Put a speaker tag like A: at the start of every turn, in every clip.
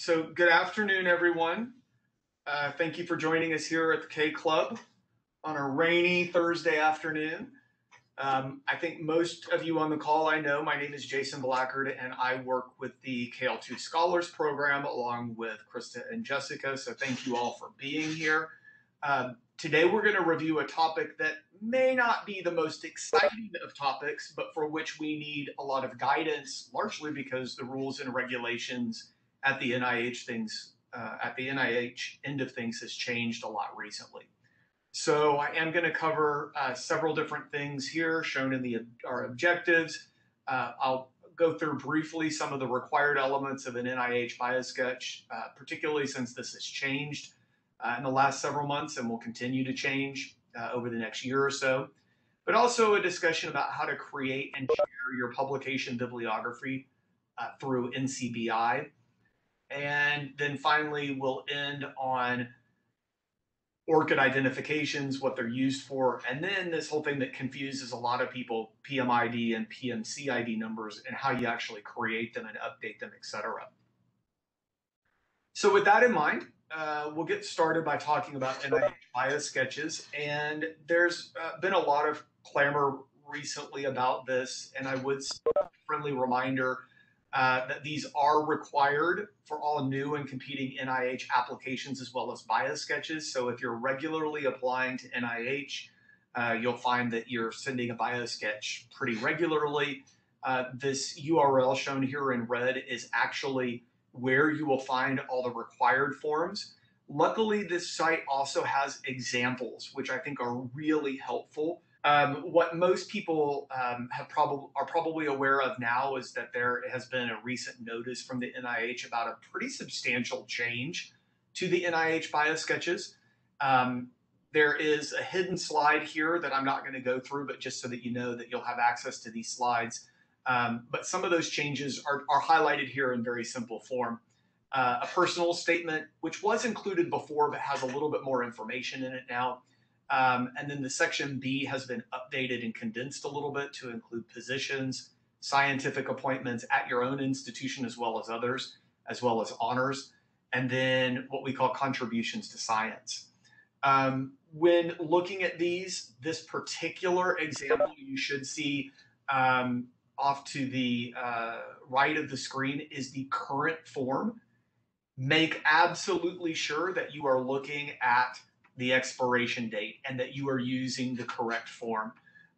A: So good afternoon, everyone. Thank you for joining us here at the K Club on a rainy Thursday afternoon. I think most of you on the call I know. My name is Jason Blackard, and I work with the KL2 Scholars Program along with Krista and Jessica. So thank you all for being here. Today we're going to review a topic that may not be the most exciting of topics, but for which we need a lot of guidance, largely because the rules and regulations at the NIH end of things has changed a lot recently. So I am going to cover several different things here shown in our objectives. I'll go through briefly some of the required elements of an NIH biosketch, particularly since this has changed in the last several months and will continue to change over the next year or so, but also a discussion about how to create and share your publication bibliography through MyNCBI. And then finally, we'll end on ORCID identifications, what they're used for, and then this whole thing that confuses a lot of people, PMID and PMCID numbers, and how you actually create them and update them, etc. So with that in mind, we'll get started by talking about NIH biosketches. And there's been a lot of clamor recently about this, and I would say a friendly reminder that these are required for all new and competing NIH applications as well as biosketches. So if you're regularly applying to NIH, you'll find that you're sending a biosketch pretty regularly. This URL shown here in red is actually where you will find all the required forms. Luckily, this site also has examples, which I think are really helpful. What most people are probably aware of now is that there has been a recent notice from the NIH about a pretty substantial change to the NIH biosketches. There is a hidden slide here that I'm not going to go through, but just so that you know that you'll have access to these slides. But some of those changes are highlighted here in very simple form. A personal statement, which was included before but has a little bit more information in it now. And then the section B has been updated and condensed a little bit to include positions, scientific appointments at your own institution as well as others, as well as honors, and then what we call contributions to science. When looking at this particular example, you should see off to the right of the screen is the current form. Make absolutely sure that you are looking at the expiration date and that you are using the correct form,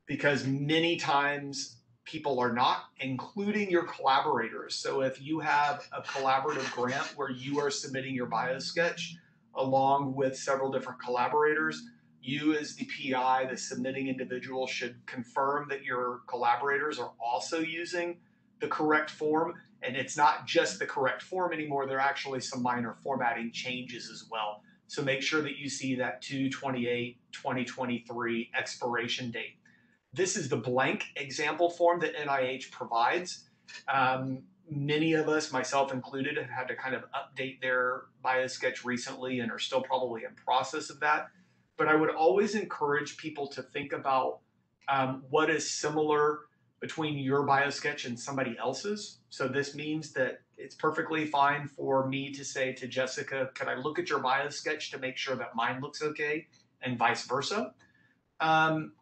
A: because many times people are not, including your collaborators. So if you have a collaborative grant where you are submitting your biosketch along with several different collaborators, you as the PI, the submitting individual, should confirm that your collaborators are also using the correct form. And it's not just the correct form anymore, there are actually some minor formatting changes as well. So make sure that you see that 2/28/2023 expiration date. This is the blank example form that NIH provides. Many of us, myself included, have had to kind of update their biosketch recently and are still probably in process of that. But I would always encourage people to think about what is similar between your biosketch and somebody else's. So this means that it's perfectly fine for me to say to Jessica, can I look at your biosketch to make sure that mine looks okay, and vice versa.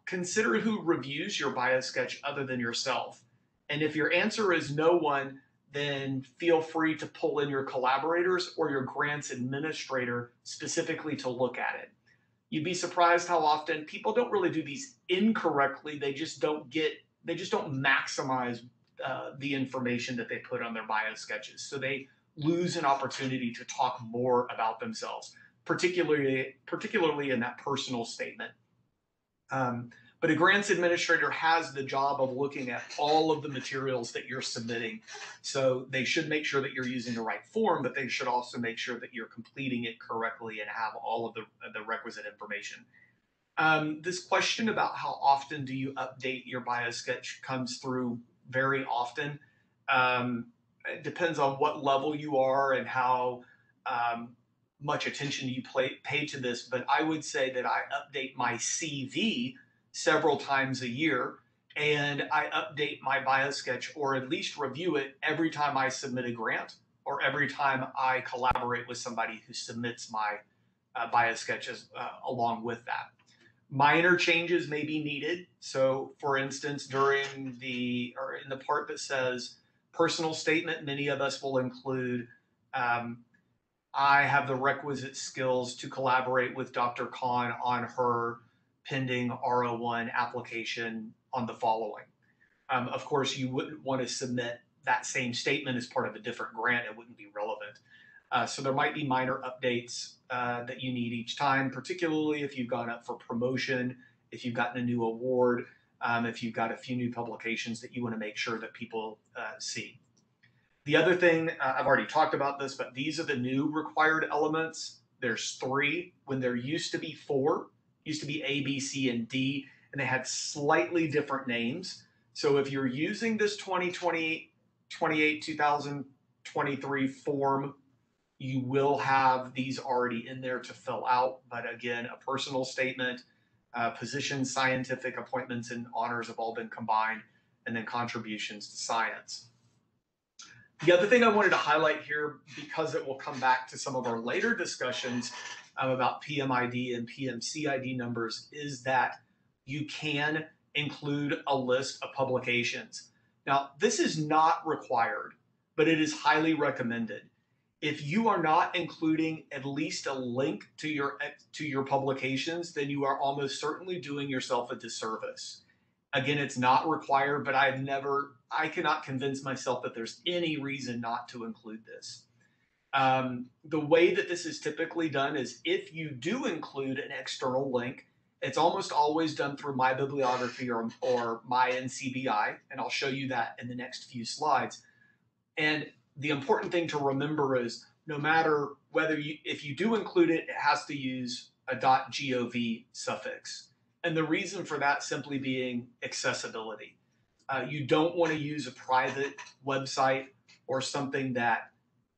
A: Consider who reviews your biosketch other than yourself. And if your answer is no one, then feel free to pull in your collaborators or your grants administrator specifically to look at it. You'd be surprised how often people don't really do these incorrectly. They just don't maximize the information that they put on their biosketches. So they lose an opportunity to talk more about themselves, particularly in that personal statement. But a grants administrator has the job of looking at all of the materials that you're submitting. So they should make sure that you're using the right form, but they should also make sure that you're completing it correctly and have all of the requisite information. This question about how often do you update your biosketch comes through very often. It depends on what level you are and how much attention you pay to this, but I would say that I update my CV several times a year, and I update my biosketch or at least review it every time I submit a grant or every time I collaborate with somebody who submits my Biosketches along with that. Minor changes may be needed. So for instance, in the part that says personal statement, many of us will include, I have the requisite skills to collaborate with Dr. Khan on her pending R01 application on the following. Of course, you wouldn't want to submit that same statement as part of a different grant. It wouldn't be relevant. So there might be minor updates that you need each time, particularly if you've gone up for promotion, if you've gotten a new award, if you've got a few new publications that you want to make sure that people see. The other thing, I've already talked about this, but these are the new required elements. There's 3 when there used to be 4. Used to be A, B, C, and D, and they had slightly different names. So if you're using this 2023 form, you will have these already in there to fill out. But again, a personal statement, positions, scientific appointments, and honors have all been combined, and then contributions to science. The other thing I wanted to highlight here, because it will come back to some of our later discussions about PMID and PMCID numbers, is that you can include a list of publications. Now, this is not required, but it is highly recommended. If you are not including at least a link to your publications, then you are almost certainly doing yourself a disservice. Again, it's not required, but I cannot convince myself that there's any reason not to include this. The way that this is typically done is if you do include an external link, it's almost always done through My Bibliography or MyNCBI, and I'll show you that in the next few slides. And the important thing to remember is no matter if you do include it, it has to use a .gov suffix. And the reason for that simply being accessibility. You don't want to use a private website or something that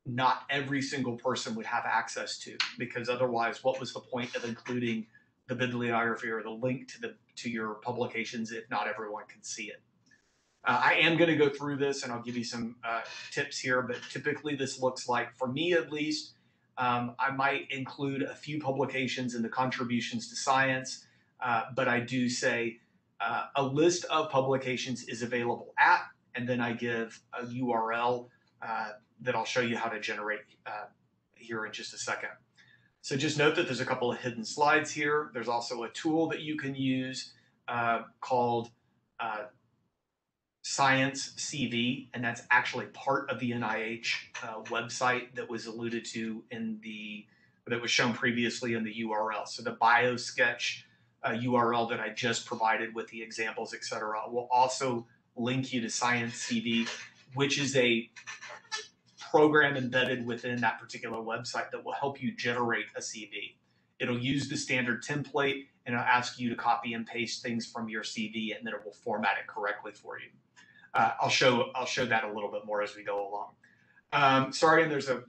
A: not every single person would have access to, because otherwise, what was the point of including the bibliography or the link to your publications if not everyone can see it? I am going to go through this and I'll give you some tips here, but typically this looks like, for me at least, I might include a few publications in the contributions to science, but I do say a list of publications is available at, and then I give a URL that I'll show you how to generate here in just a second. So just note that there's a couple of hidden slides here. There's also a tool that you can use called Science CV, and that's actually part of the NIH website that was alluded to that was shown previously in the URL. So the Biosketch URL that I just provided with the examples, etc., will also link you to Science CV, which is a program embedded within that particular website that will help you generate a CV. It'll use the standard template and it'll ask you to copy and paste things from your CV, and then it will format it correctly for you. I'll show that a little bit more as we go along. Sorry, and there's a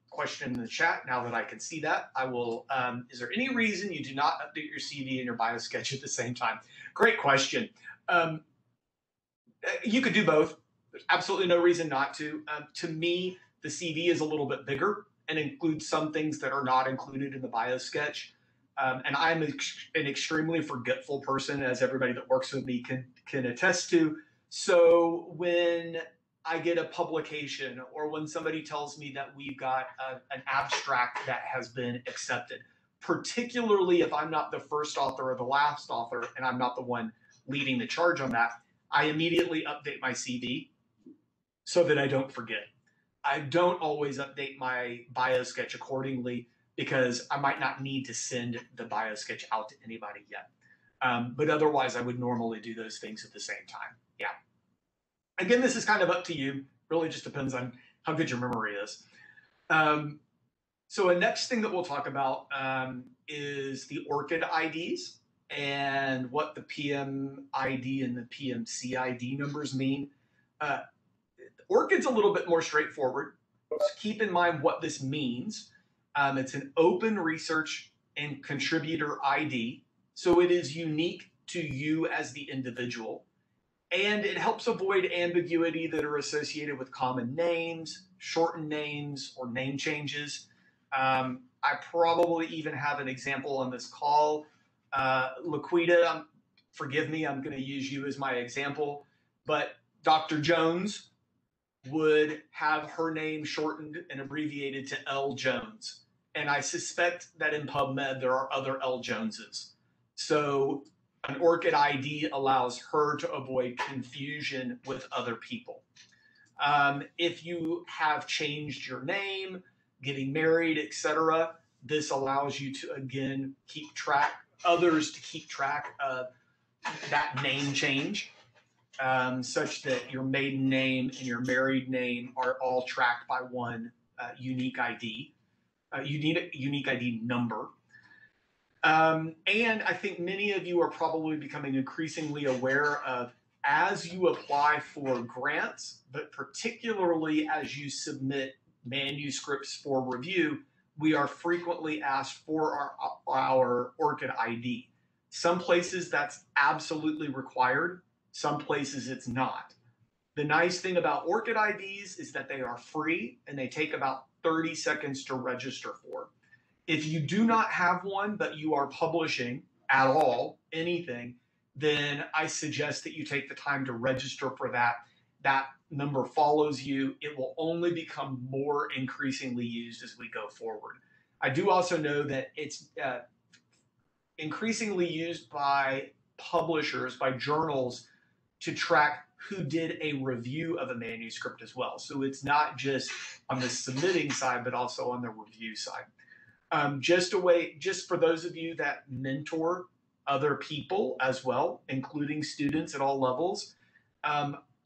A: question in the chat. Now that I can see that, I will. Is there any reason you do not update your CV and your Biosketch at the same time? Great question. You could do both. There's absolutely no reason not to. To me, the CV is a little bit bigger and includes some things that are not included in the Biosketch. And I'm an extremely forgetful person, as everybody that works with me can attest to. So when I get a publication, or when somebody tells me that we've got an abstract that has been accepted, particularly if I'm not the first author or the last author, and I'm not the one leading the charge on that, I immediately update my CV so that I don't forget. I don't always update my Biosketch accordingly, because I might not need to send the Biosketch out to anybody yet. But otherwise, I would normally do those things at the same time. Yeah. Again, this is kind of up to you. Really just depends on how good your memory is. So a next thing that we'll talk about is the ORCID IDs and what the PMID and the PMCID numbers mean. ORCID's a little bit more straightforward. Just keep in mind what this means. It's an open research and contributor ID, so it is unique to you as the individual. And it helps avoid ambiguity that are associated with common names, shortened names, or name changes. I probably even have an example on this call. Laquita, forgive me, I'm going to use you as my example, but Dr. Jones would have her name shortened and abbreviated to L. Jones. And I suspect that in PubMed there are other L. Joneses. So an ORCID ID allows her to avoid confusion with other people. If you have changed your name, getting married, etc., this allows you to, again, keep track, others to keep track of that name change, such that your maiden name and your married name are all tracked by one unique ID, unique ID number. And I think many of you are probably becoming increasingly aware of, as you apply for grants, but particularly as you submit manuscripts for review, we are frequently asked for our ORCID ID. Some places that's absolutely required, some places it's not. The nice thing about ORCID IDs is that they are free and they take about 30 seconds to register for. If you do not have one, but you are publishing at all, anything, then I suggest that you take the time to register for that. That number follows you. It will only become more increasingly used as we go forward. I do also know that it's increasingly used by publishers, by journals, to track who did a review of a manuscript as well. So it's not just on the submitting side, but also on the review side. Just for those of you that mentor other people as well, including students at all levels,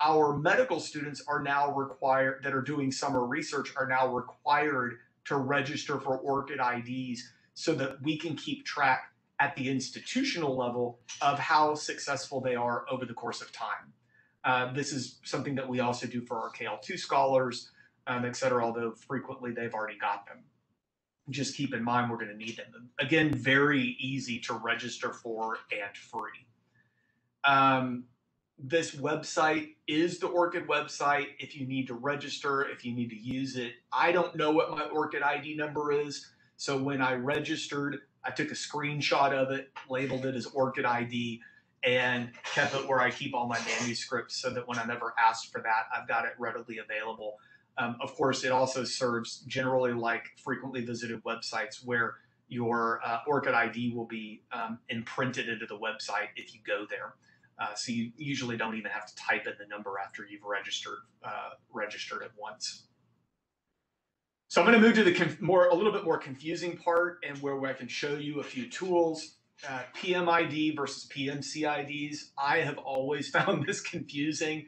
A: our medical students are now required, that are doing summer research, are now required to register for ORCID IDs so that we can keep track at the institutional level of how successful they are over the course of time. This is something that we also do for our KL2 scholars, et cetera, although frequently they've already got them. Just keep in mind we're going to need them. Again, very easy to register for and free. This website is the ORCID website. If you need to register, if you need to use it, I don't know what my ORCID ID number is. So when I registered, I took a screenshot of it, labeled it as ORCID ID, and kept it where I keep all my manuscripts so that when I'm ever asked for that, I've got it readily available. Of course, it also serves generally like frequently visited websites where your ORCID ID will be imprinted into the website if you go there. So you usually don't even have to type in the number after you've registered it once. So I'm going to move to the a little bit more confusing part, and where I can show you a few tools. PMID versus PMCIDs. I have always found this confusing.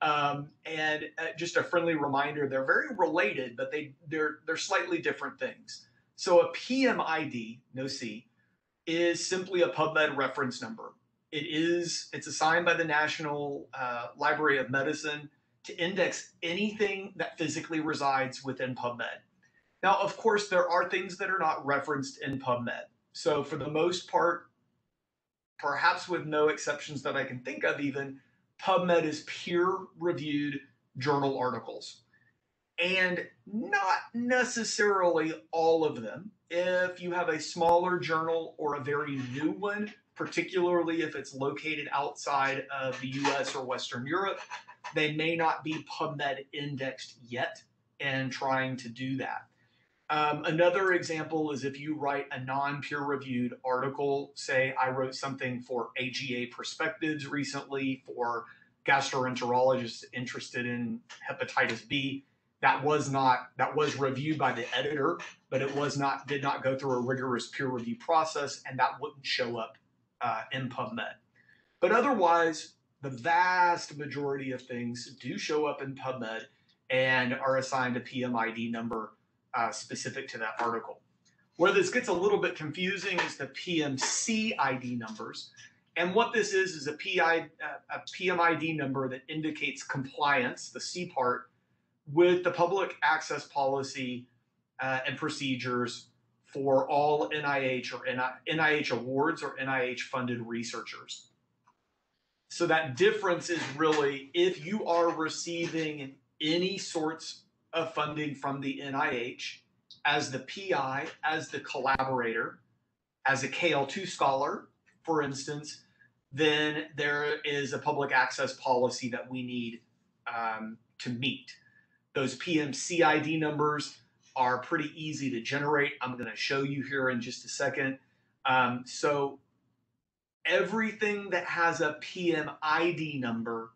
A: And just a friendly reminder, they're very related, but they're slightly different things. So a PMID, no C, is simply a PubMed reference number. It's assigned by the National Library of Medicine to index anything that physically resides within PubMed. Now, of course, there are things that are not referenced in PubMed. So for the most part, perhaps with no exceptions that I can think of even, PubMed is peer-reviewed journal articles. And not necessarily all of them. If you have a smaller journal or a very new one, particularly if it's located outside of the US or Western Europe, they may not be PubMed indexed yet and trying to do that. Another example is if you write a non-peer-reviewed article, say I wrote something for AGA Perspectives recently for gastroenterologists interested in hepatitis B. That was reviewed by the editor, but it did not go through a rigorous peer review process, and that wouldn't show up in PubMed. But otherwise, the vast majority of things do show up in PubMed and are assigned a PMID number specific to that article. Where this gets a little bit confusing is the PMCID numbers. And what this is a PMID number that indicates compliance, the C part, with the public access policy and procedures for all NIH or NIH awards or NIH funded researchers. So that difference is really if you are receiving any sorts of funding from the NIH as the PI, as the collaborator, as a KL2 scholar, for instance, then there is a public access policy that we need to meet. Those PMCID numbers are pretty easy to generate. I'm going to show you here in just a second. So everything that has a PMID number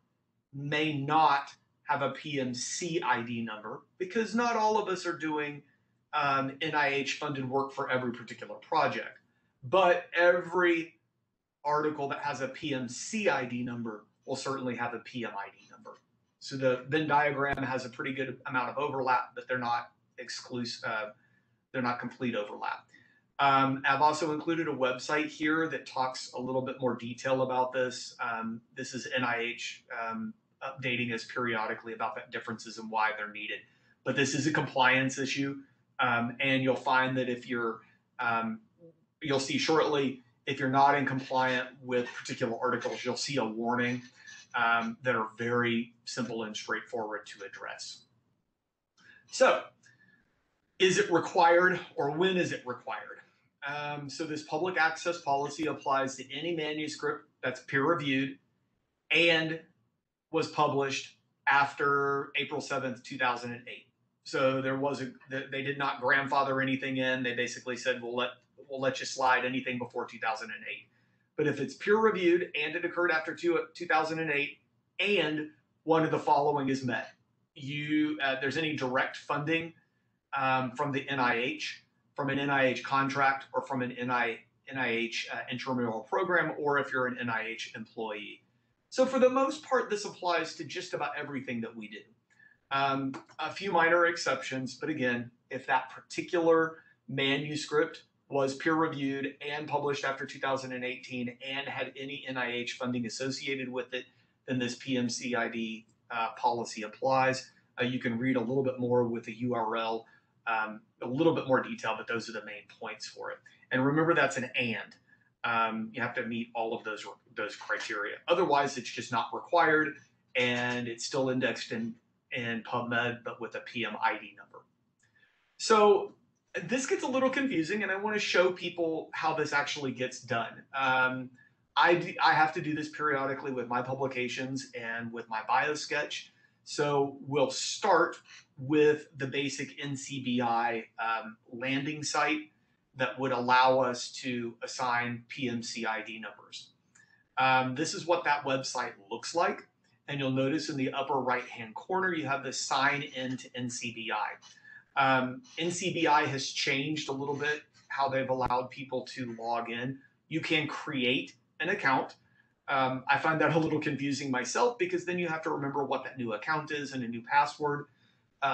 A: may not have a PMCID number because not all of us are doing NIH funded work for every particular project. But every article that has a PMCID number will certainly have a PMID number. So the Venn diagram has a pretty good amount of overlap, but they're not exclusive. They're not complete overlap. I've also included a website here that talks a little bit more detail about this. This is NIH updating us periodically about the differences and why they're needed. But this is a compliance issue, and you'll find that if you're, you'll see shortly, if you're not in compliant with particular articles, you'll see a warning that are very simple and straightforward to address. So, is it required, or when is it required? So this public access policy applies to any manuscript that's peer-reviewed and was published after April 7th, 2008. So there was they did not grandfather anything in. They basically said, we'll let you slide anything before 2008. But if it's peer-reviewed and it occurred after 2008 and one of the following is met, there's any direct funding from the NIH, from an NIH contract, or from an NIH intramural program, or if you're an NIH employee. So for the most part, this applies to just about everything that we do. A few minor exceptions, but again, if that particular manuscript was peer-reviewed and published after 2018 and had any NIH funding associated with it, then this PMCID policy applies. You can read a little bit more with the URL, a little bit more detail, but those are the main points for it. And remember, that's an and. You have to meet all of those criteria. Otherwise, it's just not required, and it's still indexed in PubMed, but with a PMID number. So this gets a little confusing, and I want to show people how this actually gets done. I have to do this periodically with my publications and with my Biosketch. So we'll start with the basic NCBI landing site that would allow us to assign PMCID numbers. This is what that website looks like. And you'll notice in the upper right-hand corner, you have the sign in to NCBI. NCBI has changed a little bit how they've allowed people to log in. You can create an account. I find that a little confusing myself because then you have to remember what that new account is and a new password.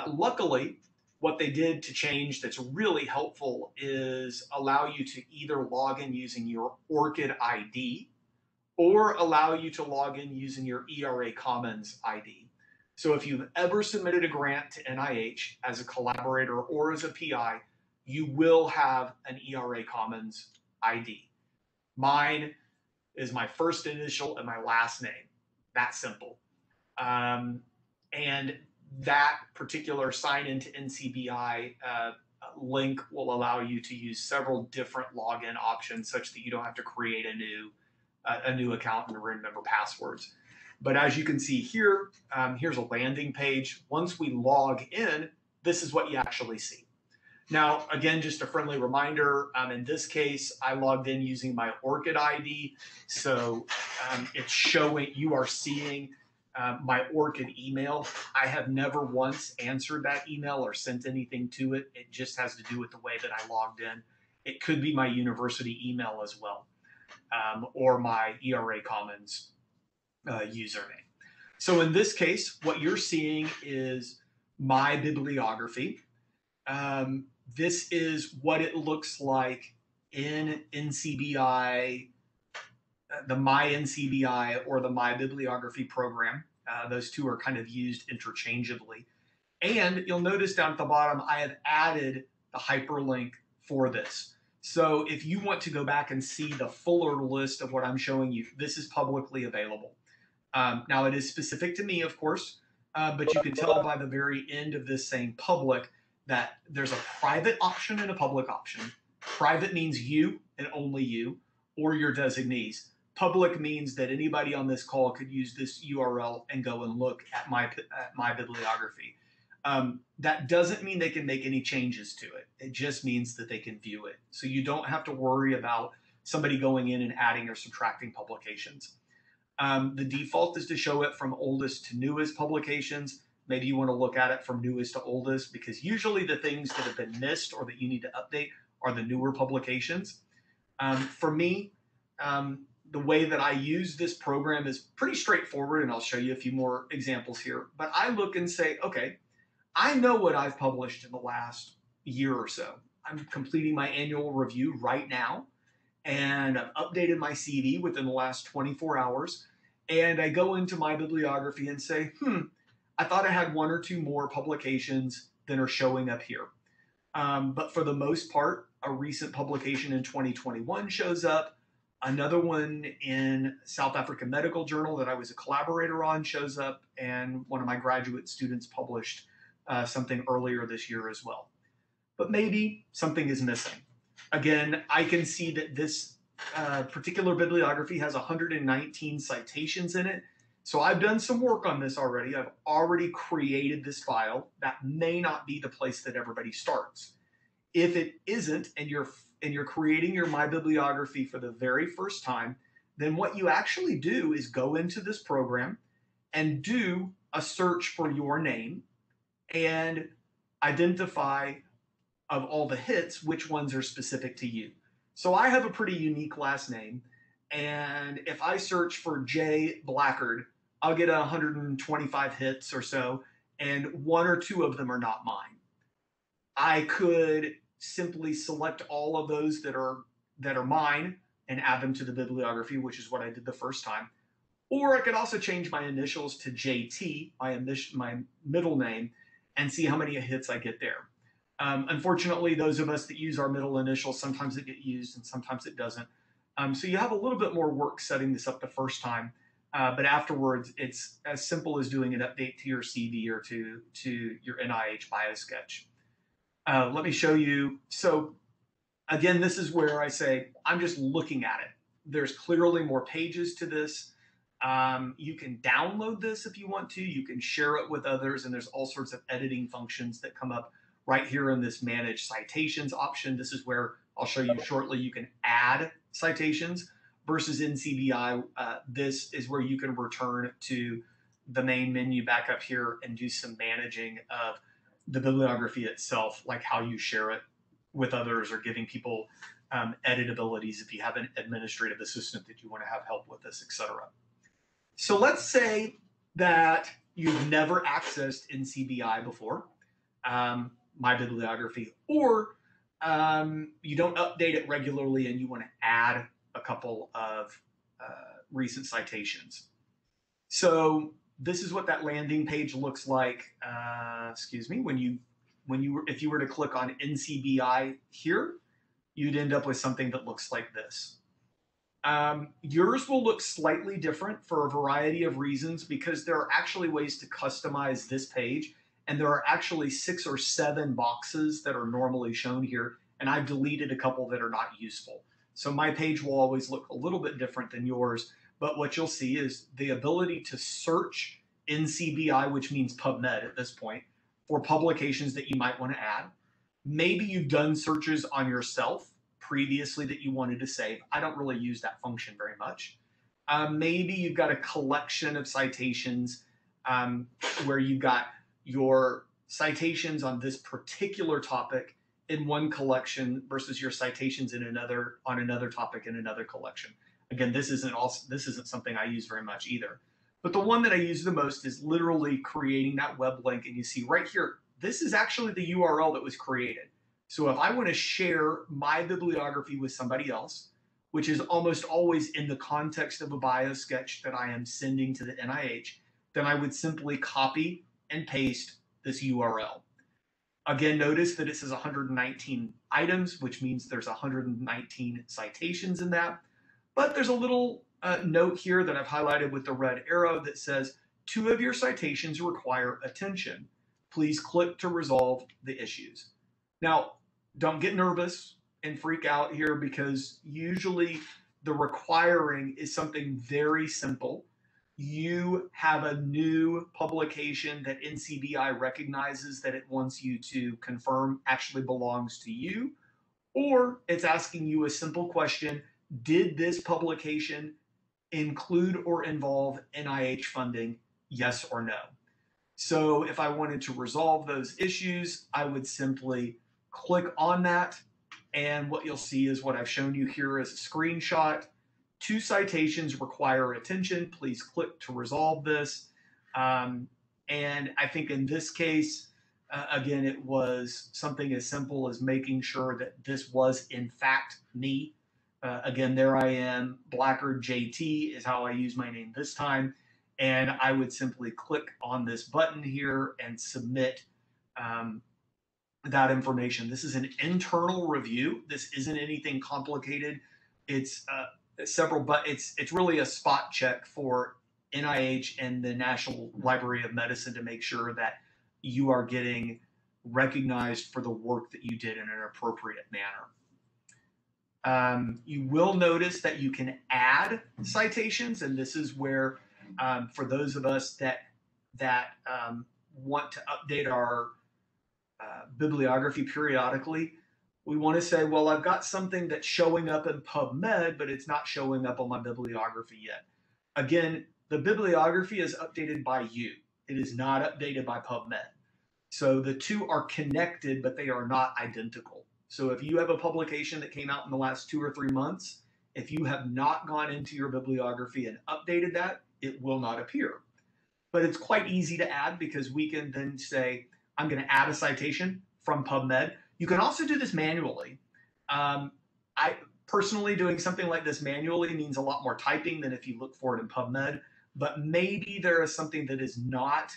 A: Luckily, what they did to change that's really helpful is allow you to either log in using your ORCID ID or allow you to log in using your ERA Commons ID. So if you've ever submitted a grant to NIH as a collaborator or as a PI, you will have an ERA Commons ID. Mine is my first initial and my last name. That simple. And that particular sign into NCBI link will allow you to use several different login options such that you don't have to create a new account and remember passwords. But as you can see here, here's a landing page. Once we log in, this is what you actually see. Now, again, just a friendly reminder, in this case, I logged in using my ORCID ID. So it's showing, you are seeing my ORCID email. I have never once answered that email or sent anything to it. It just has to do with the way that I logged in. It could be my university email as well, or my ERA Commons username. So in this case, what you're seeing is my bibliography. This is what it looks like in NCBI, the MyNCBI or the My Bibliography program. Those two are kind of used interchangeably. And you'll notice down at the bottom, I have added the hyperlink for this. So if you want to go back and see the fuller list of what I'm showing you, this is publicly available. Now it is specific to me, of course, but you can tell by the very end of this saying public that there's a private option and a public option. Private means you and only you, or your designees. Public means that anybody on this call could use this URL and go and look at my bibliography. That doesn't mean they can make any changes to it. It just means that they can view it. So you don't have to worry about somebody going in and adding or subtracting publications. The default is to show it from oldest to newest publications. Maybe you want to look at it from newest to oldest, because usually the things that have been missed or that you need to update are the newer publications. For me, the way that I use this program is pretty straightforward, and I'll show you a few more examples here. But I look and say, okay, I know what I've published in the last year or so. I'm completing my annual review right now, and I've updated my CV within the last 24 hours. And I go into my bibliography and say, I thought I had one or two more publications than are showing up here. But for the most part, a recent publication in 2021 shows up. Another one in South African Medical Journal that I was a collaborator on shows up. And one of my graduate students published something earlier this year as well. But maybe something is missing. Again, I can see that this particular bibliography has 119 citations in it. So I've done some work on this already. I've already created this file. That may not be the place that everybody starts. If it isn't, and you're creating your My Bibliography for the very first time, then what you actually do is go into this program and do a search for your name and identify, of all the hits, which ones are specific to you. So I have a pretty unique last name, and if I search for J. Blackard, I'll get 125 hits or so, and one or two of them are not mine. I could simply select all of those that are mine and add them to the bibliography, which is what I did the first time. Or I could also change my initials to JT, my middle name, and see how many hits I get there. Unfortunately, those of us that use our middle initials, sometimes it gets used and sometimes it doesn't. So you have a little bit more work setting this up the first time, but afterwards it's as simple as doing an update to your CV or to your NIH Biosketch. Let me show you. So again, this is where I say, I'm just looking at it. There's clearly more pages to this. You can download this if you want to. You can share it with others, and there's all sorts of editing functions that come up right here in this Manage Citations option. This is where I'll show you shortly you can add citations versus MyNCBI. This is where you can return to the main menu back up here and do some managing of the bibliography itself, like how you share it with others or giving people edit abilities if you have an administrative assistant that you want to have help with this, etc. So let's say that you've never accessed MyNCBI before, My Bibliography, or you don't update it regularly and you want to add a couple of recent citations. So this is what that landing page looks like. Excuse me. If you were to click on MyNCBI here, you'd end up with something that looks like this. Yours will look slightly different for a variety of reasons, because there are actually ways to customize this page, and there are actually 6 or 7 boxes that are normally shown here, and I've deleted a couple that are not useful. So my page will always look a little bit different than yours, but what you'll see is the ability to search MyNCBI, which means PubMed at this point, for publications that you might want to add. Maybe you've done searches on yourself previously that you wanted to save. I don't really use that function very much. Maybe you've got a collection of citations where you've got your citations on this particular topic in one collection versus your citations in another topic in another collection. Again, this isn't something I use very much either. But the one that I use the most is literally creating that web link, and you see right here, this is actually the URL that was created. So if I want to share my bibliography with somebody else, which is almost always in the context of a biosketch that I am sending to the NIH, then I would simply copy and paste this URL. Again, notice that it says 119 items, which means there's 119 citations in that. But there's a little note here that I've highlighted with the red arrow that says 2 of your citations require attention. Please click to resolve the issues. Now, don't get nervous and freak out here, because usually the requiring is something very simple. You have a new publication that NCBI recognizes that it wants you to confirm actually belongs to you, or it's asking you a simple question: did this publication include or involve NIH funding, yes or no? So if I wanted to resolve those issues, I would simply click on that, and what you'll see is what I've shown you here as a screenshot. 2 citations require attention. Please click to resolve this. And I think in this case, again, it was something as simple as making sure that this was in fact me. Again, there I am, Blackard JT is how I use my name this time. And I would simply click on this button here and submit that information. This is an internal review. This isn't anything complicated. It's it's really a spot check for NIH and the National Library of Medicine to make sure that you are getting recognized for the work that you did in an appropriate manner. You will notice that you can add citations, and this is where, for those of us that want to update our bibliography periodically, we want to say, well, I've got something that's showing up in PubMed, but it's not showing up on my bibliography yet. Again, the bibliography is updated by you. It is not updated by PubMed. So the two are connected, but they are not identical. So if you have a publication that came out in the last 2 or 3 months, if you have not gone into your bibliography and updated that, it will not appear. But it's quite easy to add, because we can then say, I'm going to add a citation from PubMed. You can also do this manually. I personally, doing something like this manually means a lot more typing than if you look for it in PubMed, but maybe there is something that is not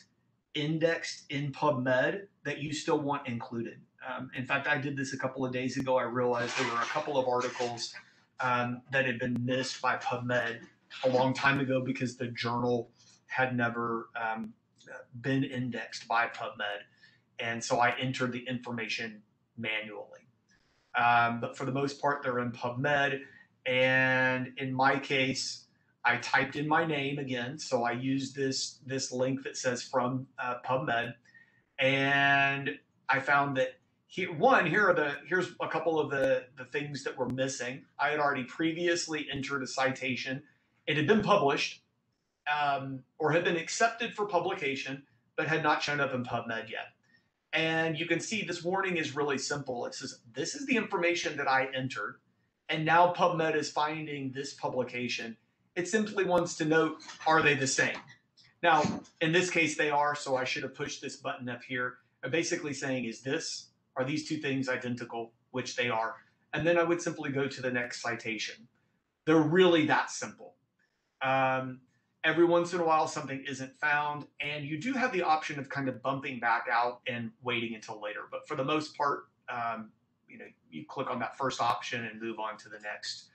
A: indexed in PubMed that you still want included. In fact, I did this a couple of days ago. I realized there were a couple of articles that had been missed by PubMed a long time ago because the journal had never been indexed by PubMed. And so I entered the information manually. But for the most part, they're in PubMed. And in my case, I typed in my name again. So I used this link that says from PubMed. And I found that here's a couple of the things that were missing. I had already previously entered a citation. It had been published or had been accepted for publication, but had not shown up in PubMed yet. And you can see this warning is really simple. It says, this is the information that I entered, and now PubMed is finding this publication. It simply wants to note, are they the same? Now, in this case, they are, so I should have pushed this button up here. I'm basically saying, are these 2 things identical? Which they are. And then I would simply go to the next citation. They're really that simple. Every once in a while, something isn't found, and you do have the option of kind of bumping back out and waiting until later. But for the most part, you click on that first option and move on to the next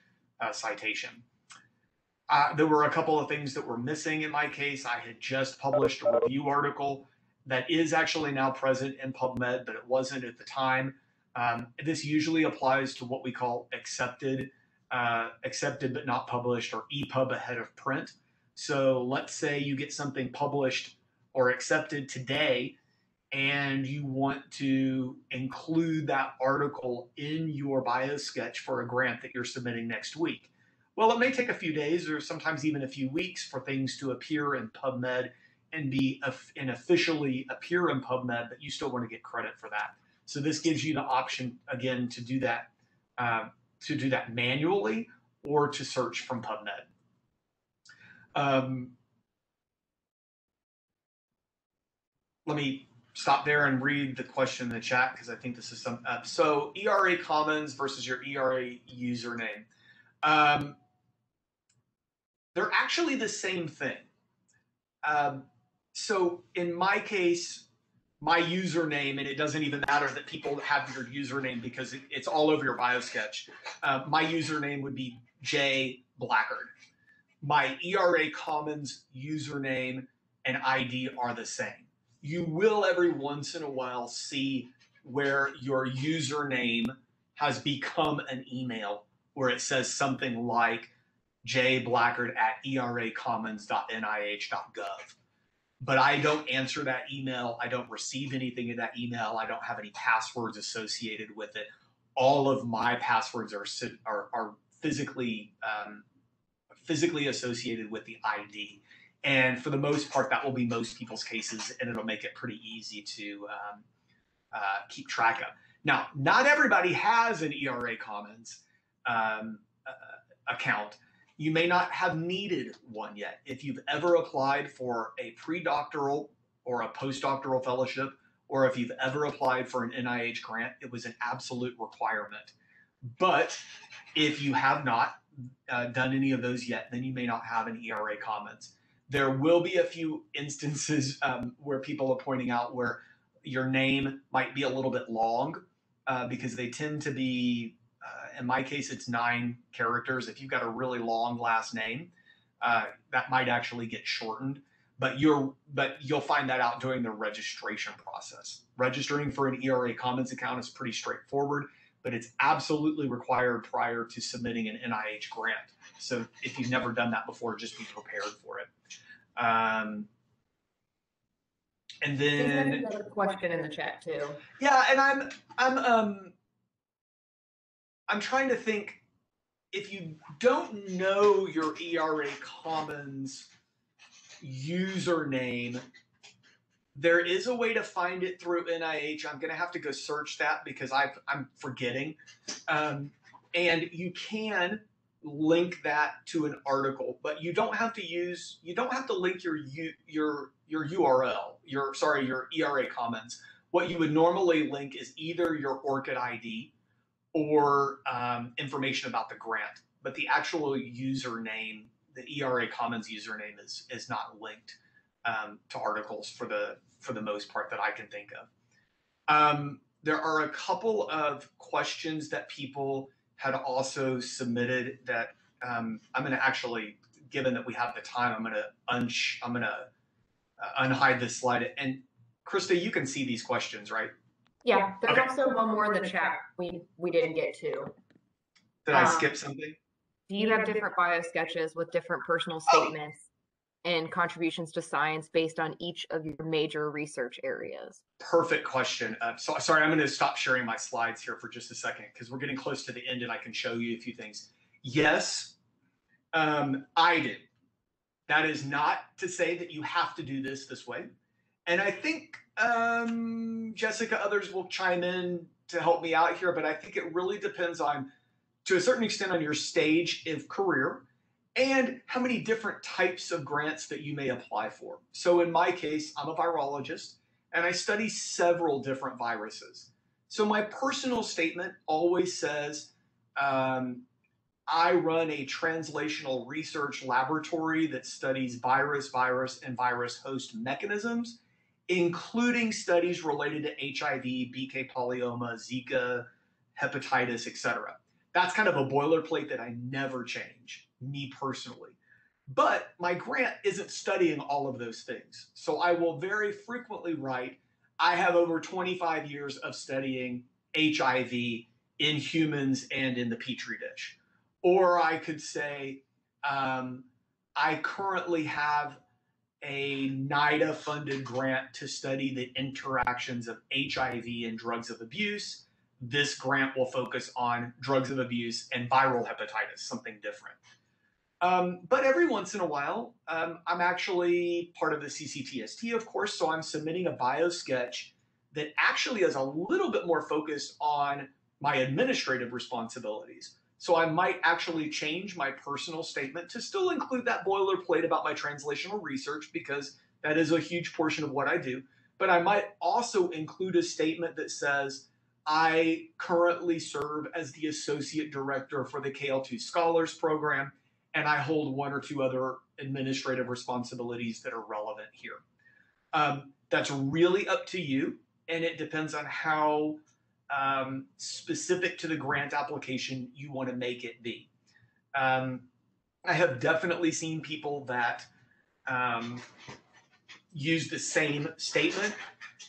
A: citation. There were a couple of things that were missing in my case. I had just published a review article that is actually now present in PubMed, but it wasn't at the time. This usually applies to what we call accepted but not published, or EPUB ahead of print. So let's say you get something published or accepted today, and you want to include that article in your biosketch for a grant that you're submitting next week. Well, it may take a few days or sometimes even a few weeks for things to appear in PubMed and officially appear in PubMed, but you still want to get credit for that. So this gives you the option, again, to do that manually or to search from PubMed. Let me stop there and read the question in the chat, because I think this is some. So ERA Commons versus your ERA username. They're actually the same thing. So in my case, my username, and it doesn't even matter that people have your username because it's all over your biosketch. My username would be J Blackard. my ERA Commons username and ID are the same. You will every once in a while see where your username has become an email where it says something like jblackard@eracommons.nih.gov. But I don't answer that email. I don't receive anything in that email. I don't have any passwords associated with it. All of my passwords are physically associated with the ID. And for the most part, that will be most people's cases, and it'll make it pretty easy to keep track of. Now, not everybody has an ERA Commons account. You may not have needed one yet. If you've ever applied for a pre-doctoral or a postdoctoral fellowship, or if you've ever applied for an NIH grant, it was an absolute requirement. But if you have not done any of those yet, then you may not have an ERA Commons. There will be a few instances where people are pointing out where your name might be a little bit long because they tend to be, in my case, it's 9 characters. If you've got a really long last name, that might actually get shortened. But you'll find that out during the registration process. Registering for an ERA Commons account is pretty straightforward, but it's absolutely required prior to submitting an NIH grant. So if you've never done that before, just be prepared for it. And then
B: there's another question in the chat too.
A: Yeah, and I'm trying to think, if you don't know your ERA Commons username, there is a way to find it through NIH. I'm going to have to go search that because I'm forgetting. And you can link that to an article, but you don't have to link your URL, your ERA Commons. What you would normally link is either your ORCID ID or information about the grant, but the actual username, the ERA Commons username, is not linked to articles for the most part that I can think of. There are a couple of questions that people had also submitted that I'm going to actually, given that we have the time, I'm going to unhide this slide. And Krista, you can see these questions, right?
B: Yeah, there's also one more in the chat we didn't get to.
A: Did I skip something?
B: Do you have different biosketches with different personal statements and contributions to science based on each of your major research areas?
A: Perfect question. So sorry, I'm going to stop sharing my slides here for just a second because we're getting close to the end and I can show you a few things. Yes, I did. That is not to say that you have to do this way. And I think Jessica, others will chime in to help me out here, but I think it really depends on, to a certain extent, on your stage of career and how many different types of grants that you may apply for. So in my case, I'm a virologist and I study several different viruses. So my personal statement always says, I run a translational research laboratory that studies virus, and virus host mechanisms, including studies related to HIV, BK polyoma, Zika, hepatitis, etc. That's kind of a boilerplate that I never change, me personally. But my grant isn't studying all of those things. So I will very frequently write, I have over 25 years of studying HIV in humans and in the Petri dish. Or I could say, I currently have a NIDA-funded grant to study the interactions of HIV and drugs of abuse. This grant will focus on drugs of abuse and viral hepatitis, something different. But every once in a while, I'm actually part of the CCTST, of course, so I'm submitting a biosketch that actually is a little bit more focused on my administrative responsibilities. So I might actually change my personal statement to still include that boilerplate about my translational research, because that is a huge portion of what I do. But I might also include a statement that says, I currently serve as the Associate Director for the KL2 Scholars Program, and I hold 1 or 2 other administrative responsibilities that are relevant here. That's really up to you, and it depends on how specific to the grant application you want to make it be. I have definitely seen people that use the same statement,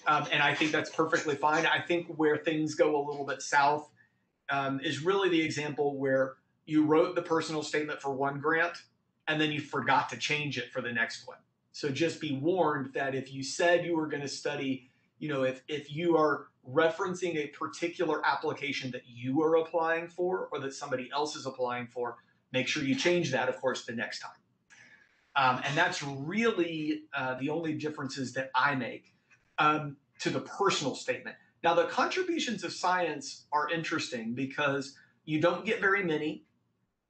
A: and I think that's perfectly fine. I think where things go a little bit south is really the example where you wrote the personal statement for one grant and then you forgot to change it for the next one. So just be warned that if you said you were going to study, if you are referencing a particular application that you are applying for or that somebody else is applying for, make sure you change that, of course, the next time. And that's really the only differences that I make to the personal statement. Now, the contributions of science are interesting because you don't get very many.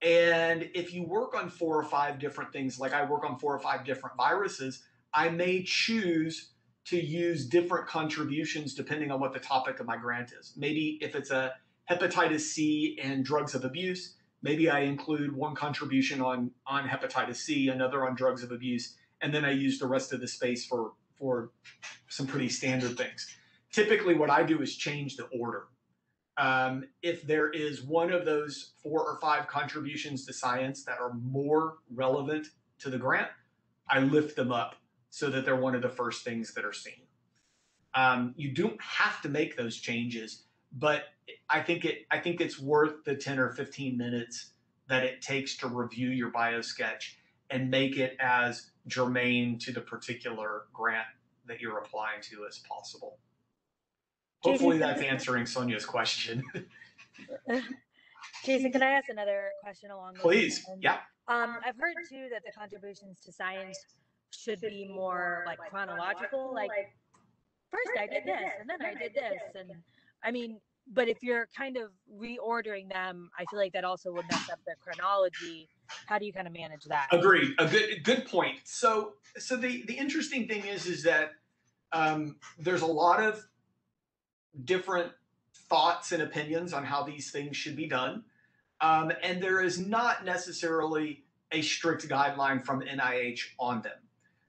A: And if you work on 4 or 5 different things, like I work on 4 or 5 different viruses, I may choose to use different contributions depending on what the topic of my grant is. Maybe if it's a hepatitis C and drugs of abuse, maybe I include one contribution on hepatitis C, another on drugs of abuse, and then I use the rest of the space for some pretty standard things. Typically, what I do is change the order. If there is one of those 4 or 5 contributions to science that are more relevant to the grant, I lift them up so that they're one of the first things that are seen. You don't have to make those changes, but I think it's worth the 10 or 15 minutes that it takes to review your biosketch and make it as germane to the particular grant that you're applying to as possible. Hopefully that's answering Sonia's question.
C: Jason, can I ask another question along those
A: Please,
C: lines?
A: yeah.
C: I've heard too that the contributions to science should be more like chronological, like first I did this and then I did this. And I mean, but if you're kind of reordering them, I feel like that also would mess up the chronology. How do you kind of manage that?
A: Agreed. A good point. So the interesting thing is that there's a lot of different thoughts and opinions on how these things should be done. And there is not necessarily a strict guideline from NIH on them.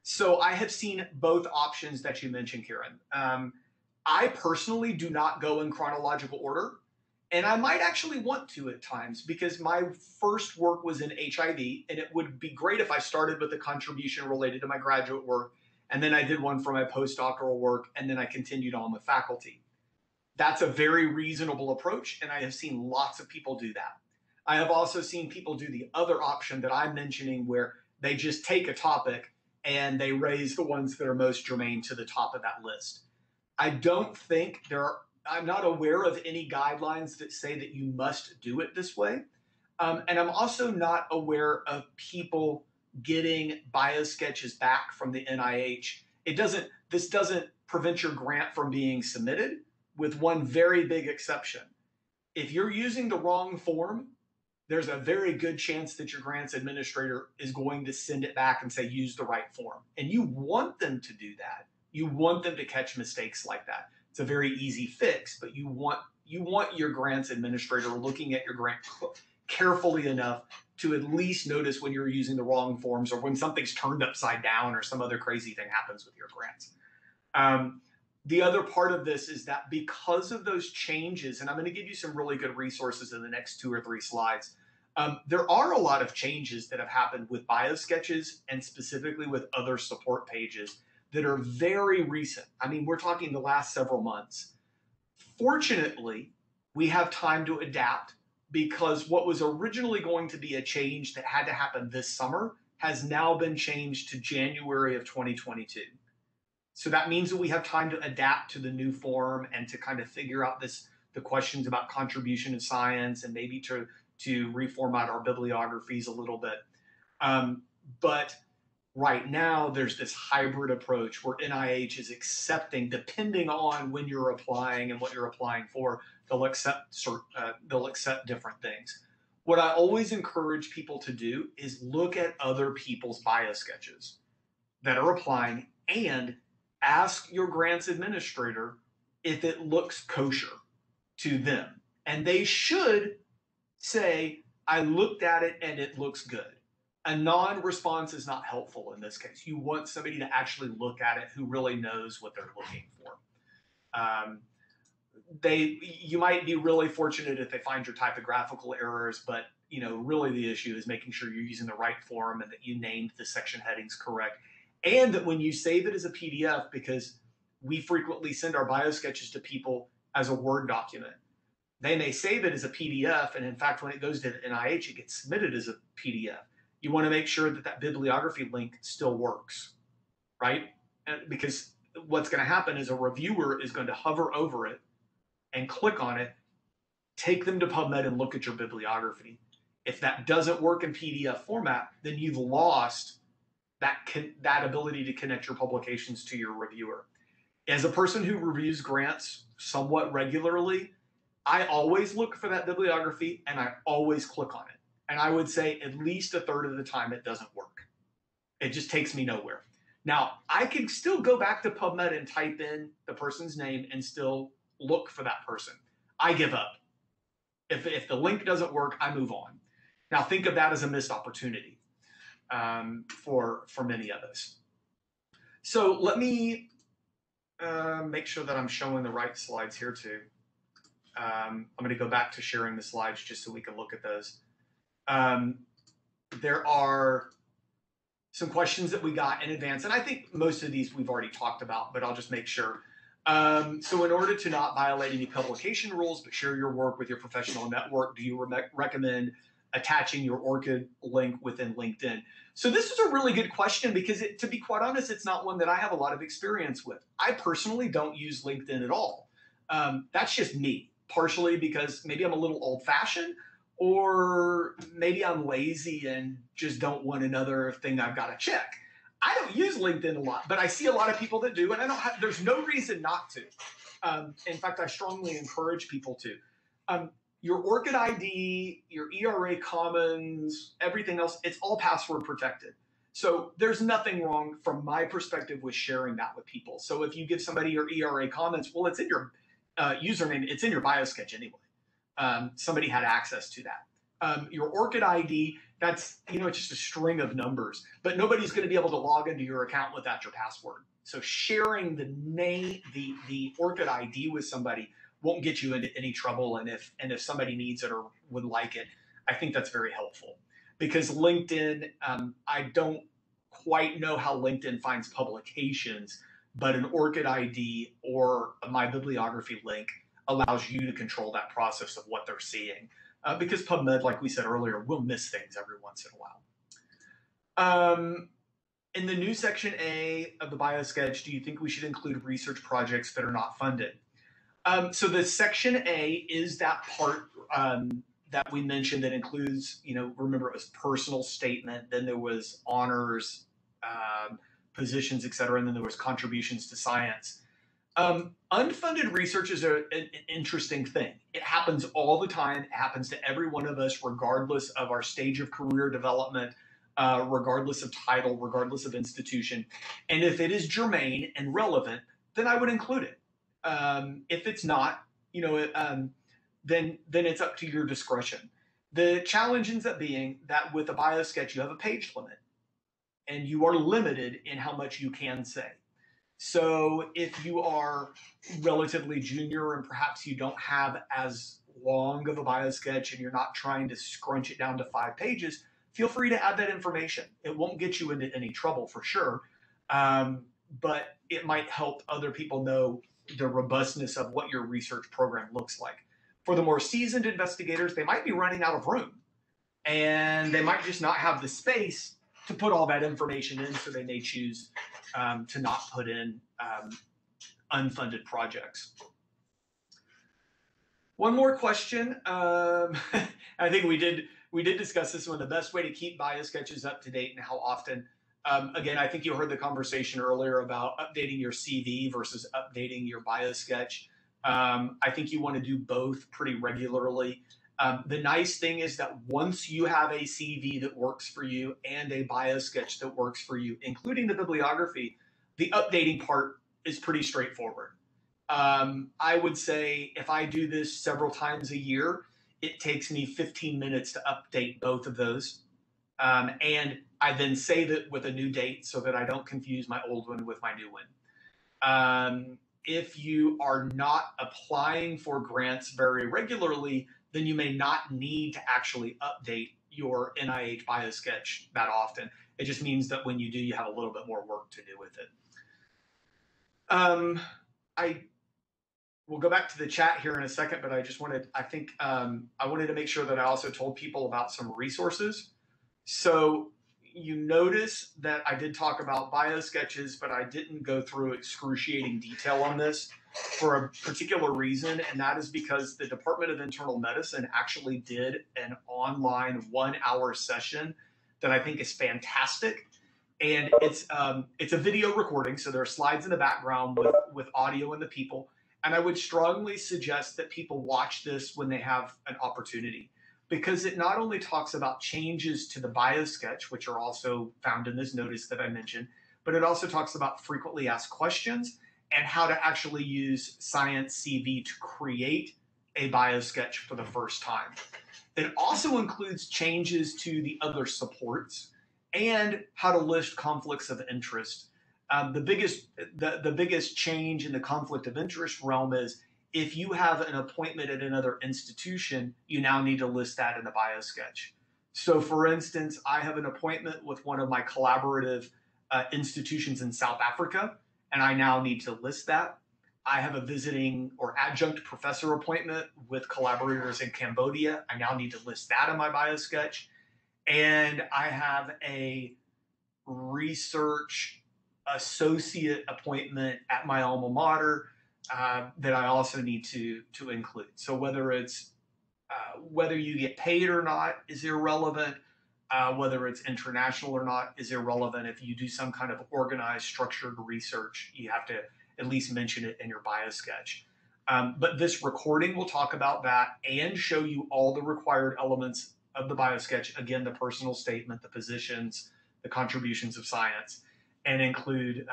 A: So I have seen both options that you mentioned, Kieran. I personally do not go in chronological order, and I might actually want to at times because my first work was in HIV, and it would be great if I started with a contribution related to my graduate work, and then I did one for my postdoctoral work, and then I continued on with faculty. That's a very reasonable approach, and I have seen lots of people do that. I have also seen people do the other option that I'm mentioning where they just take a topic and they raise the ones that are most germane to the top of that list. I don't think I'm not aware of any guidelines that say that you must do it this way. And I'm also not aware of people getting biosketches back from the NIH. This doesn't prevent your grant from being submitted, with one very big exception. If you're using the wrong form, there's a very good chance that your grants administrator is going to send it back and say, use the right form. And you want them to do that. You want them to catch mistakes like that. It's a very easy fix, but you want your grants administrator looking at your grant carefully enough to at least notice when you're using the wrong forms or when something's turned upside down or some other crazy thing happens with your grants. The other part of this is that because of those changes, and I'm going to give you some really good resources in the next 2 or 3 slides, there are a lot of changes that have happened with Biosketches and specifically with other support pages that are very recent. I mean, we're talking the last several months. Fortunately, we have time to adapt because what was originally going to be a change that had to happen this summer has now been changed to January of 2022. So that means that we have time to adapt to the new form and to kind of figure out the questions about contribution to science and maybe to reformat our bibliographies a little bit. But right now, there's this hybrid approach where NIH is accepting, depending on when you're applying and what you're applying for, they'll accept different things. What I always encourage people to do is look at other people's biosketches that are applying and ask your grants administrator if it looks kosher to them. And they should say, I looked at it and it looks good. A non-response is not helpful in this case. You want somebody to actually look at it who really knows what they're looking for. You might be really fortunate if they find your typographical errors, but really the issue is making sure you're using the right form and that you named the section headings correct. And that when you save it as a PDF, because we frequently send our biosketches to people as a Word document, they may save it as a PDF. And in fact, when it goes to NIH, it gets submitted as a PDF. You want to make sure that that bibliography link still works, right? And because what's going to happen is a reviewer is going to hover over it and click on it, take them to PubMed and look at your bibliography. If that doesn't work in PDF format, then you've lost that ability to connect your publications to your reviewer. As a person who reviews grants somewhat regularly, I always look for that bibliography and I always click on it. And I would say at least a third of the time it doesn't work. It just takes me nowhere. Now, I can still go back to PubMed and type in the person's name and still look for that person. I give up. If the link doesn't work, I move on. Now, think of that as a missed opportunity for many of us. So let me make sure that I'm showing the right slides here too. I'm going to go back to sharing the slides just so we can look at those. There are some questions that we got in advance, and I think most of these we've already talked about, but I'll just make sure. So in order to not violate any publication rules, but share your work with your professional network, do you recommend attaching your ORCID link within LinkedIn? So this is a really good question because, to be quite honest, it's not one that I have a lot of experience with. I personally don't use LinkedIn at all. That's just me, partially because maybe I'm a little old-fashioned, or maybe I'm lazy and just don't want another thing I've got to check. I don't use LinkedIn a lot, but I see a lot of people that do, and there's no reason not to. In fact, I strongly encourage people to. Your ORCID ID, your ERA Commons, everything else, it's all password protected. So there's nothing wrong from my perspective with sharing that with people. So if you give somebody your ERA Commons, well, it's in your username, it's in your biosketch anyway. Somebody had access to that. Your ORCID ID, that's, it's just a string of numbers, but nobody's going to be able to log into your account without your password. So sharing the name, the ORCID ID with somebody won't get you into any trouble. And if somebody needs it or would like it, I think that's very helpful. Because LinkedIn, I don't quite know how LinkedIn finds publications, but an ORCID ID or my bibliography link allows you to control that process of what they're seeing. Because PubMed, like we said earlier, will miss things every once in a while. In the new section A of the biosketch, do you think we should include research projects that are not funded? So the section A is that part that we mentioned that includes, remember it was personal statement, then there was honors, positions, et cetera, and then there was contributions to science. Unfunded research is an interesting thing. It happens all the time. It happens to every one of us, regardless of our stage of career development, regardless of title, regardless of institution. And if it is germane and relevant, then I would include it. If it's not, then it's up to your discretion. The challenge ends up being that with a biosketch, you have a page limit, and you are limited in how much you can say. So if you are relatively junior and perhaps you don't have as long of a biosketch and you're not trying to scrunch it down to 5 pages, feel free to add that information. It won't get you into any trouble for sure, but it might help other people know the robustness of what your research program looks like. For the more seasoned investigators, they might be running out of room and they might just not have the space to put all that information in, so they may choose to not put in unfunded projects. One more question. I think we did discuss this one, the best way to keep biosketches up to date and how often. Again, I think you heard the conversation earlier about updating your CV versus updating your biosketch. I think you want to do both pretty regularly. The nice thing is that once you have a CV that works for you and a biosketch that works for you, including the bibliography, the updating part is pretty straightforward. I would say if I do this several times a year, it takes me 15 minutes to update both of those. And I then save it with a new date so that I don't confuse my old one with my new one. If you are not applying for grants very regularly, then you may not need to actually update your NIH Biosketch that often. It just means that when you do, you have a little bit more work to do with it. We'll go back to the chat here in a second, but I just wanted, I wanted to make sure that I also told people about some resources. So you notice that I did talk about Biosketches, but I didn't go through excruciating detail on this for a particular reason, and that is because the Department of Internal Medicine actually did an online 1-hour session that I think is fantastic. And it's a video recording, so there are slides in the background with audio and the people. And I would strongly suggest that people watch this when they have an opportunity, because it not only talks about changes to the Biosketch, which are also found in this notice that I mentioned, but it also talks about frequently asked questions and how to actually use MyNCBI to create a Biosketch for the first time. It also includes changes to the other supports and how to list conflicts of interest. The biggest change in the conflict of interest realm is if you have an appointment at another institution, you now need to list that in the Biosketch. So for instance, I have an appointment with one of my collaborative institutions in South Africa, and I now need to list that. I have a visiting or adjunct professor appointment with collaborators in Cambodia. I now need to list that in my Biosketch. And I have a research associate appointment at my alma mater that I also need to include. So whether it's whether you get paid or not is irrelevant. Whether it's international or not is irrelevant. If you do some kind of organized, structured research, you have to at least mention it in your Biosketch. But this recording will talk about that and show you all the required elements of the Biosketch. Again, the personal statement, the positions, the contributions of science, and include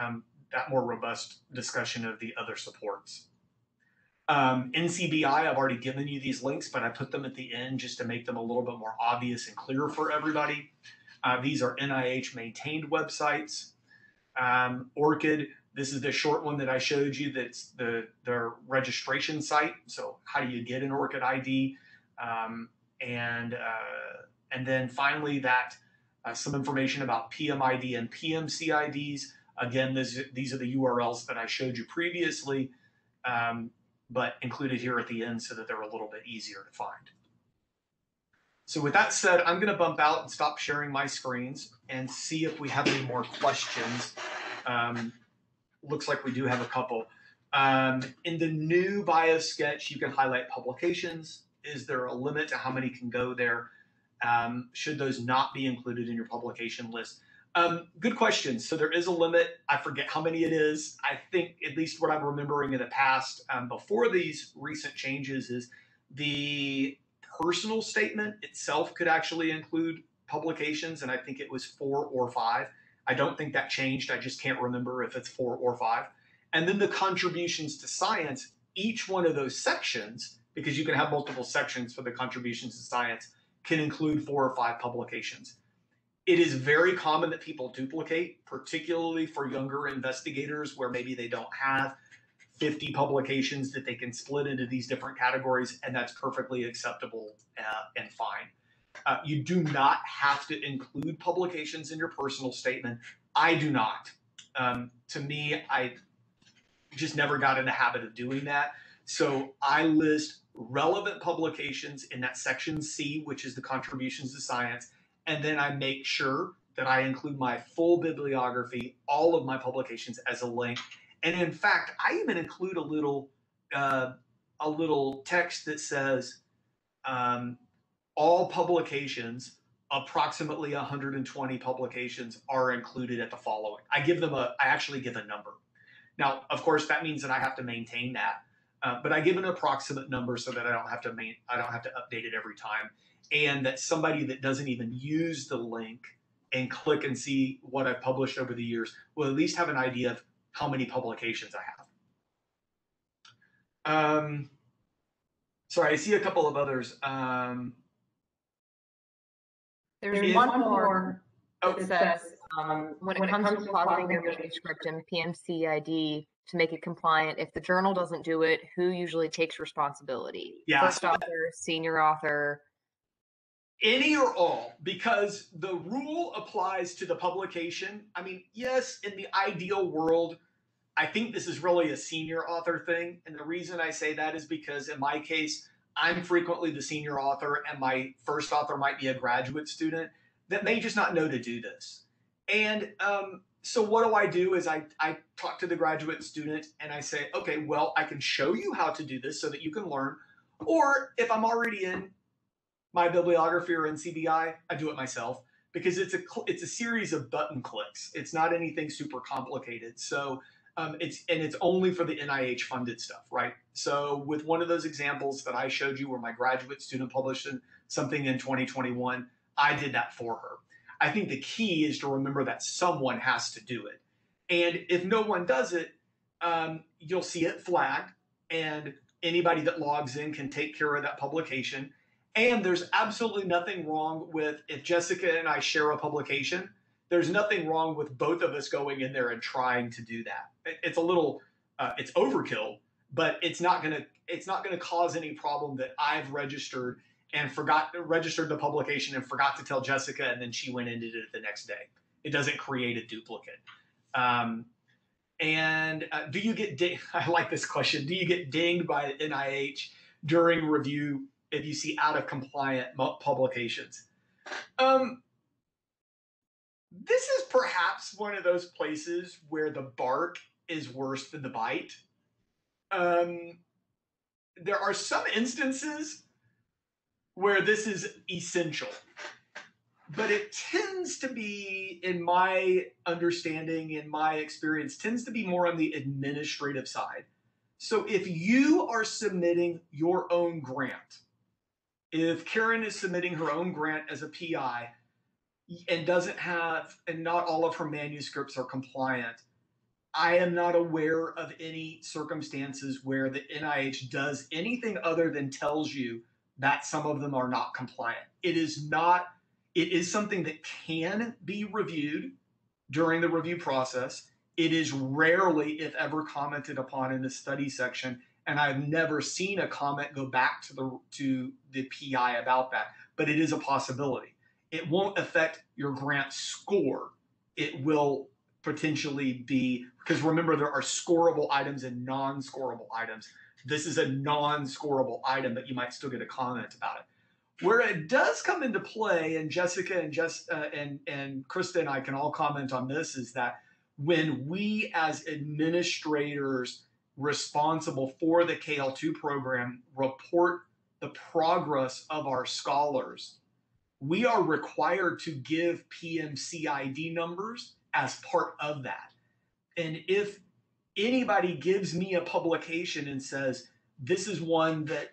A: that more robust discussion of the other supports. NCBI, I've already given you these links, but I put them at the end just to make them a little bit more obvious and clear for everybody. These are NIH maintained websites. ORCID, this is the short one that I showed you. That's their registration site. So how do you get an ORCID ID? And then finally some information about PMID and PMCIDs. Again, these are the URLs that I showed you previously, but included here at the end so that they're a little bit easier to find. So with that said, I'm going to bump out and stop sharing my screens and see if we have any more questions. Looks like we do have a couple. In the new Biosketch, you can highlight publications. Is there a limit to how many can go there? Should those not be included in your publication list? Good question. So there is a limit. I forget how many it is. I think at least what I'm remembering in the past before these recent changes is the personal statement itself could actually include publications, and I think it was 4 or 5. I don't think that changed. I just can't remember if it's 4 or 5. And then the contributions to science, each one of those sections, because you can have multiple sections for the contributions to science, can include 4 or 5 publications. It is very common that people duplicate, particularly for younger investigators where maybe they don't have 50 publications that they can split into these different categories, and that's perfectly acceptable and fine. You do not have to include publications in your personal statement. I do not. To me, I just never got in the habit of doing that. So I list relevant publications in that section C, which is the contributions to science, and then I make sure that I include my full bibliography, all of my publications as a link. And in fact, I even include a little text that says all publications, approximately 120 publications, are included at the following. I actually give a number. Now, of course, that means that I have to maintain that, but I give an approximate number so that I don't have to update it every time, and that somebody that doesn't even use the link and click and see what I've published over the years will at least have an idea of how many publications I have. Sorry, I see a couple of others.
B: There's one more that says, when it comes to pausing your manuscript in PMCID, to make it compliant? If the journal doesn't do it, who usually takes responsibility?
A: Yeah,
B: First author, senior author?
A: Any or all, because the rule applies to the publication. I mean, yes, in the ideal world, I think this is really a senior author thing. And the reason I say that is because in my case, I'm frequently the senior author and my first author might be a graduate student that may just not know to do this. And so what do is I talk to the graduate student and I say, okay, well, I can show you how to do this so that you can learn. Or if I'm already in my bibliography or NCBI, I do it myself because it's a series of button clicks. It's not anything super complicated. So it's only for the NIH funded stuff, right? So with one of those examples that I showed you where my graduate student published something in 2021, I did that for her. I think the key is to remember that someone has to do it. And if no one does it, you'll see it flagged and anybody that logs in can take care of that publication. And there's absolutely nothing wrong with if Jessica and I share a publication, there's nothing wrong with both of us going in there and trying to do that. It's a little, it's overkill, but it's not gonna cause any problem that I've registered the publication and forgot to tell Jessica, and then she went and did it the next day. It doesn't create a duplicate. Do you get dinged? I like this question. Do you get dinged by NIH during review if you see out of compliant publications? This is perhaps one of those places where the bark is worse than the bite. There are some instances where this is essential, but it tends to be, in my understanding, in my experience, tends to be more on the administrative side. So if you are submitting your own grant, if Karen is submitting her own grant as a PI and not all of her manuscripts are compliant, I am not aware of any circumstances where the NIH does anything other than tells you that some of them are not compliant. It is something that can be reviewed during the review process. It is rarely, if ever, commented upon in the study section, and I've never seen a comment go back to the PI about that, but it is a possibility. It won't affect your grant score. It will potentially be, because remember, there are scorable items and non-scorable items. This is a non-scorable item, but you might still get a comment about it. Where it does come into play, and Jessica and Krista and I can all comment on this, is that when we as administrators responsible for the KL2 program report the progress of our scholars, we are required to give PMCID numbers as part of that. And if anybody gives me a publication and says, this is one that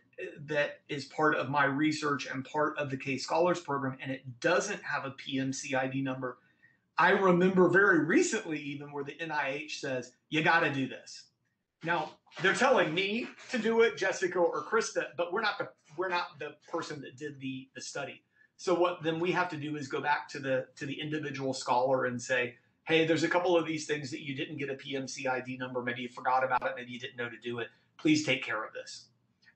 A: is part of my research and part of the K Scholars program, and it doesn't have a PMCID number, I remember very recently even where the NIH says, you got to do this. Now, they're telling me to do it, Jessica or Krista, but we're not the person that did the study. So what then we have to do is go back to the individual scholar and say, hey, there's a couple of these things that you didn't get a PMCID number. Maybe you forgot about it. Maybe you didn't know to do it. Please take care of this.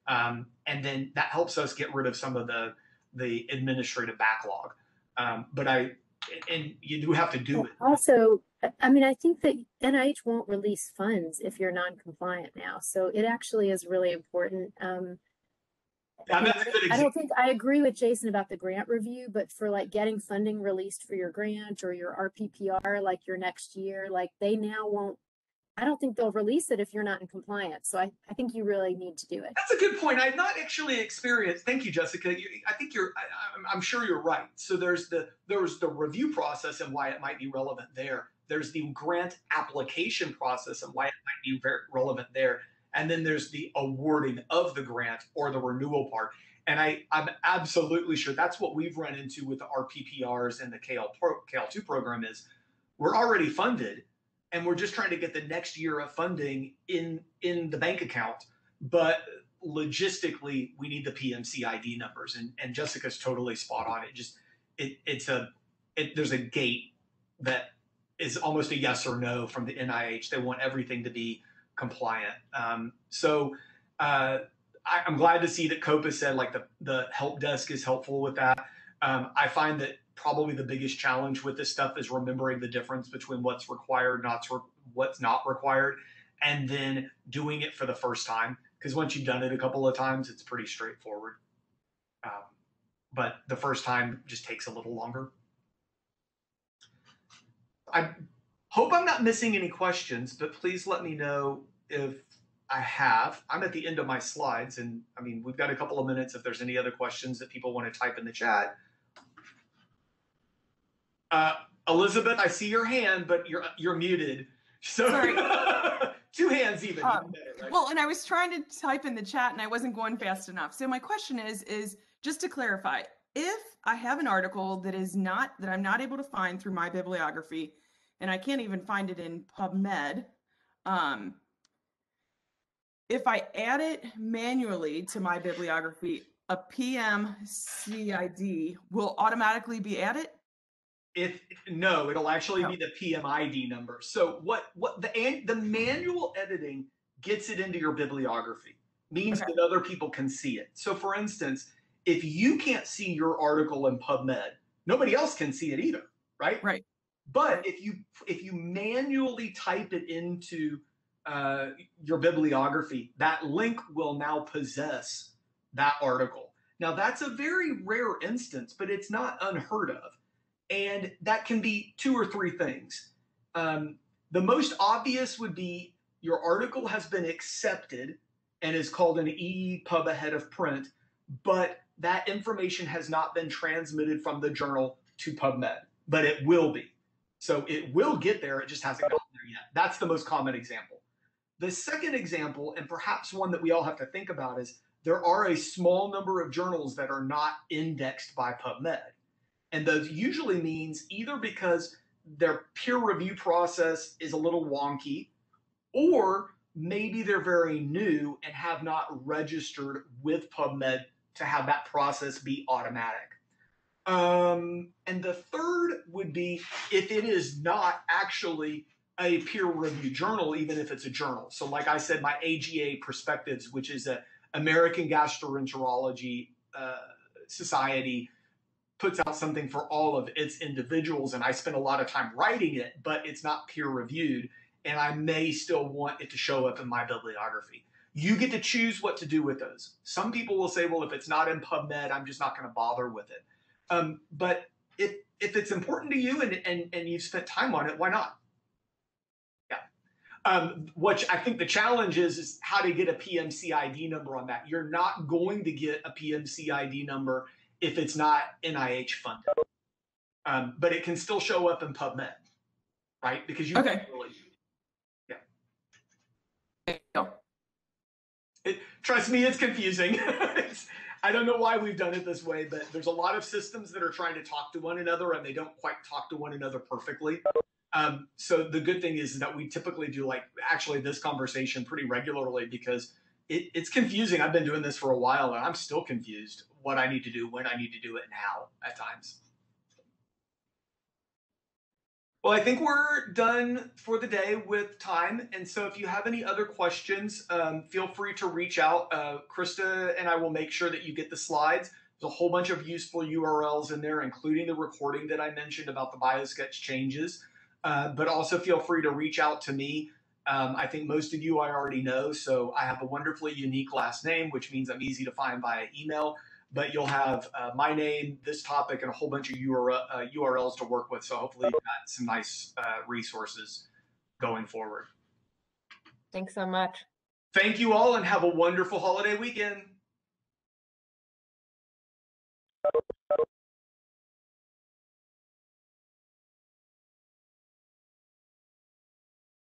A: And then that helps us get rid of some of the administrative backlog. And you do have to do it.
D: Also, I mean, I think that NIH won't release funds if you're non-compliant now. So it actually is really important.
A: That's a good example.
D: I don't think I agree with Jason about the grant review, but for like getting funding released for your grant or your RPPR, like your next year, like they now won't, I don't think they'll release it if you're not in compliance. So I think you really need to do it.
A: That's a good point. I've not actually experienced. Thank you, Jessica. I'm sure you're right. So there's the review process and why it might be relevant there. There's the grant application process and why it might be very relevant there. And then there's the awarding of the grant or the renewal part. And I'm absolutely sure that's what we've run into with the RPPRs and the KL2 program is we're already funded and we're just trying to get the next year of funding in the bank account. But logistically, we need the PMCID numbers. And Jessica's totally spot on. There's a gate that is almost a yes or no from the NIH. They want everything to be compliant. I'm glad to see that COPA said like the help desk is helpful with that. I find that probably the biggest challenge with this stuff is remembering the difference between what's required, what's not required, and then doing it for the first time. Because once you've done it a couple of times, it's pretty straightforward. But the first time just takes a little longer. I hope I'm not missing any questions, but please let me know if I have. I'm at the end of my slides, and I mean, we've got a couple of minutes if there's any other questions that people want to type in the chat. Elizabeth, I see your hand, but you're muted. So
E: sorry.
A: 2 hands even. Better, right?
E: Well, and I was trying to type in the chat and I wasn't going fast enough. So my question is just to clarify, if I have an article that I'm not able to find through my bibliography, and I can't even find it in PubMed, if I add it manually to my bibliography, a PMCID will automatically be added?
A: No, it'll actually be the PMID number. So what the manual editing gets it into your bibliography, means that other people can see it. So for instance, if you can't see your article in PubMed, nobody else can see it either, right?
E: Right.
A: But if you manually type it into your bibliography, that link will now possess that article. Now that's a very rare instance, but it's not unheard of. And that can be 2 or 3 things. The most obvious would be your article has been accepted and is called an EPUB ahead of print, but that information has not been transmitted from the journal to PubMed, but it will be. So it will get there, it just hasn't gotten there yet. That's the most common example. The second example, and perhaps one that we all have to think about, is there are a small number of journals that are not indexed by PubMed. And those usually means either because their peer review process is a little wonky, or maybe they're very new and have not registered with PubMed to have that process be automatic. And the third would be if it is not actually a peer review journal, even if it's a journal. So like I said, my AGA Perspectives, which is an American Gastroenterology Society, puts out something for all of its individuals, and I spend a lot of time writing it, but it's not peer reviewed, and I may still want it to show up in my bibliography. You get to choose what to do with those. Some people will say, well, if it's not in PubMed, I'm just not going to bother with it. But if it's important to you and you've spent time on it, why not? Yeah. What I think the challenge is how to get a PMCID number on that. You're not going to get a PMCID number if it's not NIH funded. But it can still show up in PubMed, right? Because you
E: Okay.
A: Trust me, it's confusing. I don't know why we've done it this way, but there's a lot of systems that are trying to talk to one another and they don't quite talk to one another perfectly. So the good thing is that we typically do actually this conversation pretty regularly because it's confusing. I've been doing this for a while and I'm still confused what I need to do, when I need to do it, and how at times. Well, I think we're done for the day with time. And so if you have any other questions, feel free to reach out. Krista and I will make sure that you get the slides. There's a whole bunch of useful URLs in there, including the recording that I mentioned about the Biosketch changes. But also feel free to reach out to me. I think most of you I already know. So I have a wonderfully unique last name, which means I'm easy to find via email. But you'll have my name, this topic, and a whole bunch of URLs to work with. So hopefully you've got some nice resources going forward.
B: Thanks so much.
A: Thank you all and have a wonderful holiday weekend.